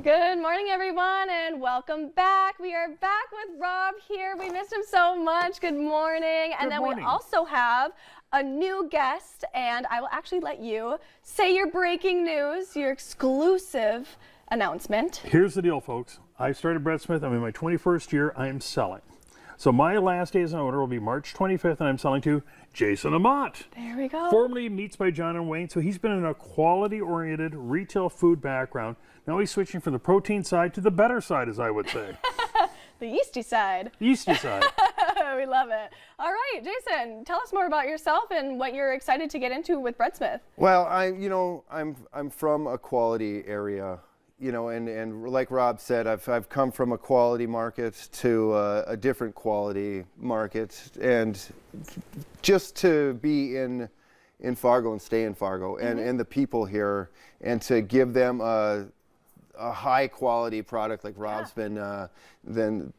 Good morning, everyone, and welcome back. We are back with Rob here. We missed him so much. Good morning. And then we also have a new guest, and I will actually let you say your breaking news, your exclusive announcement. Here's the deal, folks. I started Breadsmith. I'm in my 21st year. I am selling. So my last day as an owner will be March 25th, and I'm selling to Jason Amott. There we go. Formerly Meats by John and Wayne. So he's been in a quality-oriented retail food background. Now he's switching from the protein side to the better side, as I would say. The yeasty side. The yeasty side. We love it. All right, Jason, tell us more about yourself and what you're excited to get into with Breadsmith. Well, I'm from a quality area, and like Rob said, I've come from a quality market to a different quality market, and just to be in Fargo and stay in Fargo, and the people here, and to give them a high quality product like Rob's been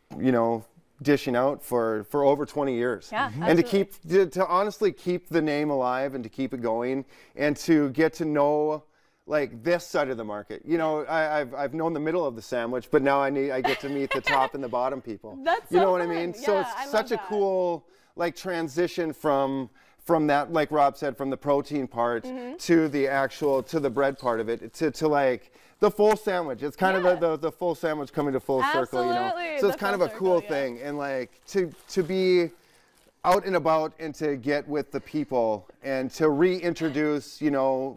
dishing out for over 20 years. Yeah, and to honestly keep the name alive and to keep it going and to get to know like this side of the market. I've known the middle of the sandwich, but now I get to meet the top and the bottom people. That's you know so what fun. I mean? Yeah, So it's such a cool like transition from that, like Rob said, from the protein part to the bread part of it, to like the full sandwich. It's kind of the full sandwich coming to full circle, So it's kind of a cool thing, and like to be out and about and to get with the people and to reintroduce,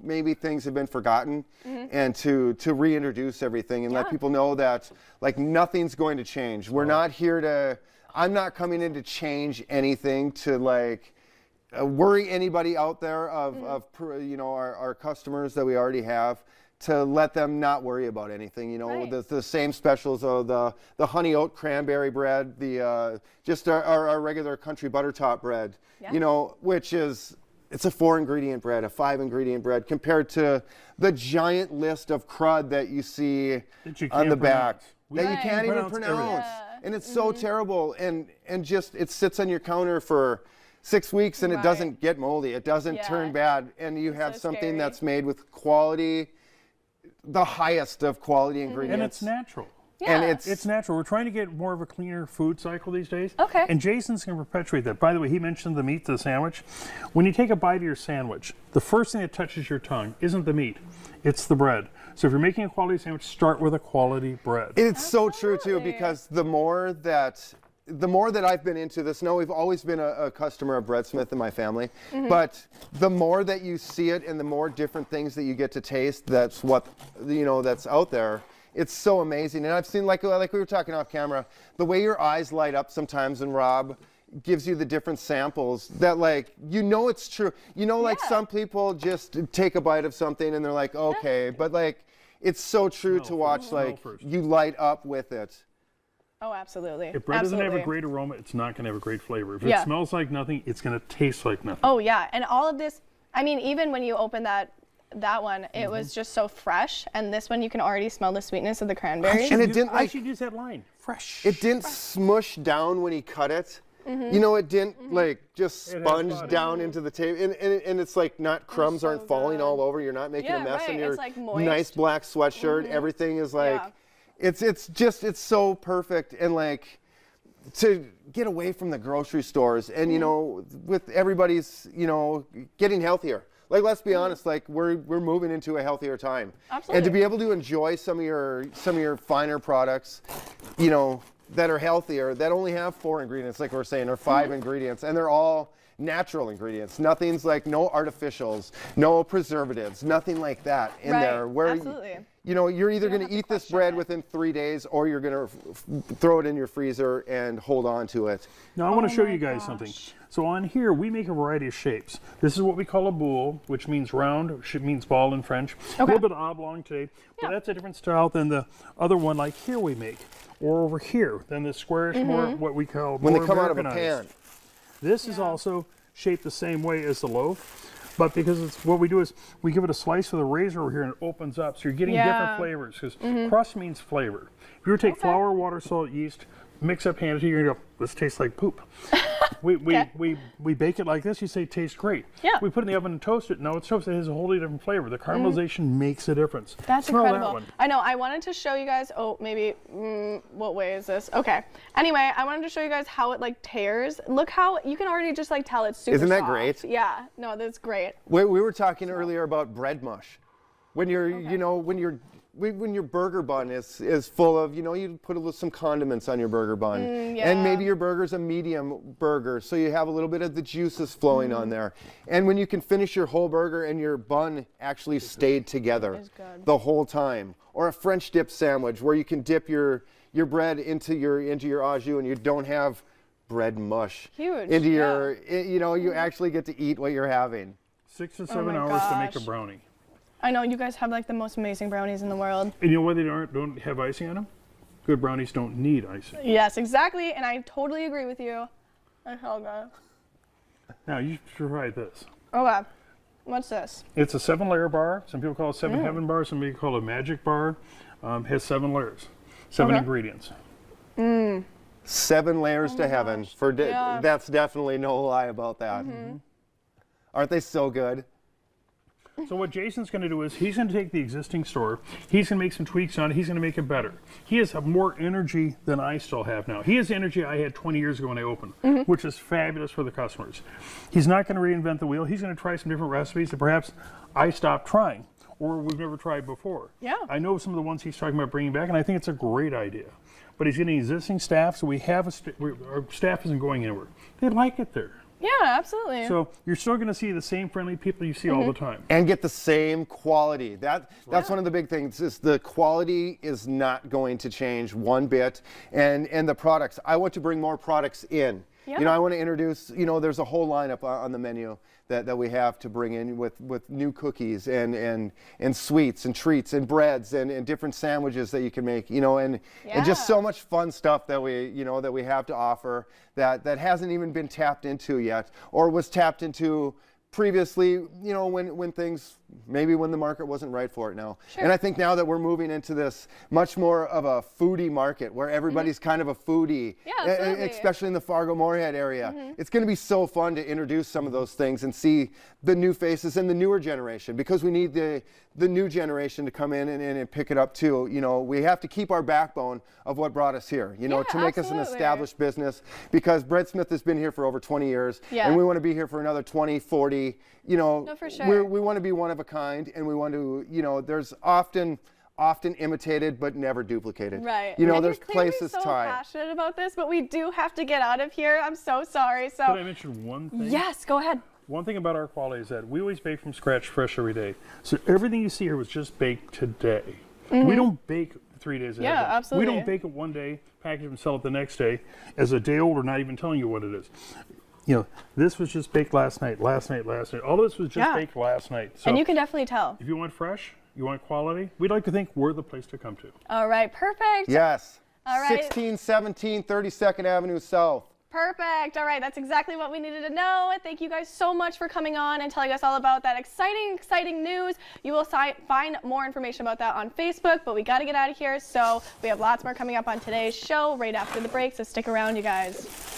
maybe things have been forgotten, and to reintroduce everything and let people know that like nothing's going to change. We're not here to. I'm not coming in to change anything to like. Worry anybody out there of our customers that we already have, to let them not worry about anything. The same specials of the honey oat cranberry bread, just our regular country butter top bread, which is it's a 4-ingredient bread, a 5-ingredient bread, compared to the giant list of crud that you see on the back that you can't even pronounce, and it's so terrible, and just it sits on your counter for 6 weeks and it doesn't get moldy, it doesn't turn bad, and you have something that's made with quality, the highest of quality ingredients. And it's natural. Yeah. And it's natural. We're trying to get more of a cleaner food cycle these days. Okay. And Jason's going to perpetuate that. By the way, he mentioned the meat to the sandwich. When you take a bite of your sandwich, the first thing that touches your tongue isn't the meat, it's the bread. So if you're making a quality sandwich, start with a quality bread. It's so true too, because the more that I've been into this, we've always been a customer of Breadsmith in my family, but the more that you see it and the more different things that you get to taste, that's what, that's out there. It's so amazing. And I've seen, like we were talking off camera, the way your eyes light up sometimes, and Rob gives you the different samples that it's true. Some people just take a bite of something and they're like, okay, but like, it's so true to watch, you light up with it. Oh, absolutely. If bread doesn't have a great aroma, it's not going to have a great flavor. If it smells like nothing, it's going to taste like nothing. Oh, yeah. And all of this, I mean, even when you open that one, it was just so fresh. And this one, you can already smell the sweetness of the cranberry. I should use that line. Fresh. It didn't smush down when he cut it. It didn't just sponge down into the table. And it's like crumbs aren't falling all over. You're not making a mess in your nice black sweatshirt. Everything is like... It's so perfect, and to get away from the grocery stores and with everybody's getting healthier. Let's be honest, we're moving into a healthier time. Absolutely. And to be able to enjoy some of your finer products, that are healthier, that only have 4 ingredients, like we're saying, or 5 ingredients, and they're all natural ingredients. Nothing's no artificials, no preservatives, nothing like that in there. Absolutely. You're either going to eat this bread within 3 days, or you're going to throw it in your freezer and hold on to it. Now I want to show you guys something. So on here, we make a variety of shapes. This is what we call a boule, which means round, means ball in French. A little bit oblong today, but that's a different style than the other one like here we make. Or over here, then the squarish, more what we call when more they come out of a Americanized. pan. This is also shaped the same way as the loaf, but because it's what we do is we give it a slice with a razor over here and it opens up, so you're getting different flavors, because crust means flavor. If you were to take flour, water, salt, yeast, mix up, hand it to you, you're going to go, this tastes like poop. We bake it like this. You say it tastes great. Yeah. We put it in the oven and toast it. No, it's toasted. It has a wholly different flavor. The caramelization makes a difference. That's Smell incredible. That one. I know. I wanted to show you guys. Oh, maybe. What way is this? Okay. Anyway, I wanted to show you guys how it like tears. Look how you can already just like tell it's super Isn't that soft. great? Yeah. No, that's great. We were talking earlier about bread mush. When you're, you know, when your burger bun is full of, you know, you put some condiments on your burger bun, and maybe your burger's a medium burger, so you have a little bit of the juices flowing on there. And when you can finish your whole burger and your bun actually stayed together the whole time, or a French dip sandwich where you can dip your bread into your au jus and you don't have bread mush into your, you know, you actually get to eat what you're having. 6 to 7 hours to make a brownie. I know you guys have like the most amazing brownies in the world. And you know why they don't have icing on them? Good brownies don't need icing. Yes, exactly, and I totally agree with you. That's so good. Now you should try this. Okay, what's this? It's a 7-layer bar. Some people call it 7 heaven bar. Some people call it a magic bar. Has 7 layers, 7 ingredients. 7 layers to heaven. That's definitely no lie about that. Aren't they so good? So what Jason's going to do is he's going to take the existing store, he's going to make some tweaks on it, he's going to make it better. He has more energy than I still have now. He has the energy I had 20 years ago when I opened, which is fabulous for the customers. He's not going to reinvent the wheel. He's going to try some different recipes that perhaps I stopped trying or we've never tried before. Yeah. I know some of the ones he's talking about bringing back, and I think it's a great idea. But he's getting existing staff, so we have our staff isn't going anywhere. They like it there. Yeah, absolutely. So you're still going to see the same friendly people you see all the time. And get the same quality. That's one of the big things, is the quality is not going to change one bit. And the products, I want to bring more products in. Yeah. You know, I want to introduce, you know, there's a whole lineup on the menu that we have to bring in with new cookies and sweets and treats and breads and different sandwiches that you can make, you know, and just so much fun stuff that we have to offer that hasn't even been tapped into yet, or was tapped into previously, you know, when the market wasn't right for it now. Sure. And I think now that we're moving into this much more of a foodie market where everybody's kind of a foodie, especially in the Fargo-Moorhead area, it's going to be so fun to introduce some of those things and see the new faces and the newer generation, because we need the new generation to come in and pick it up too. You know, we have to keep our backbone of what brought us here, you know, to make us an established business, because Breadsmith has been here for over 20 years and we want to be here for another 20, 40, you know. No, for sure. We want to be one of a kind, and we want to, you know, there's often imitated but never duplicated. Right. You know, and there's places so tied. Passionate about this, but we do have to get out of here. I'm so sorry. So. Could I mention one thing? Yes, go ahead. One thing about our quality is that we always bake from scratch, fresh every day. So everything you see here was just baked today. We don't bake 3 days ahead. Yeah, absolutely. We don't bake it one day, package it and sell it the next day as a day old, or not even telling you what it is. You know, this was just baked last night. All this was just baked last night. So and you can definitely tell. if you want fresh, you want quality, we'd like to think we're the place to come to. All right, perfect. Yes. All right. 1617 32nd Avenue South. Perfect. All right, that's exactly what we needed to know. Thank you guys so much for coming on and telling us all about that exciting news. You will find more information about that on Facebook, but we got to get out of here. So we have lots more coming up on today's show right after the break, so stick around, you guys.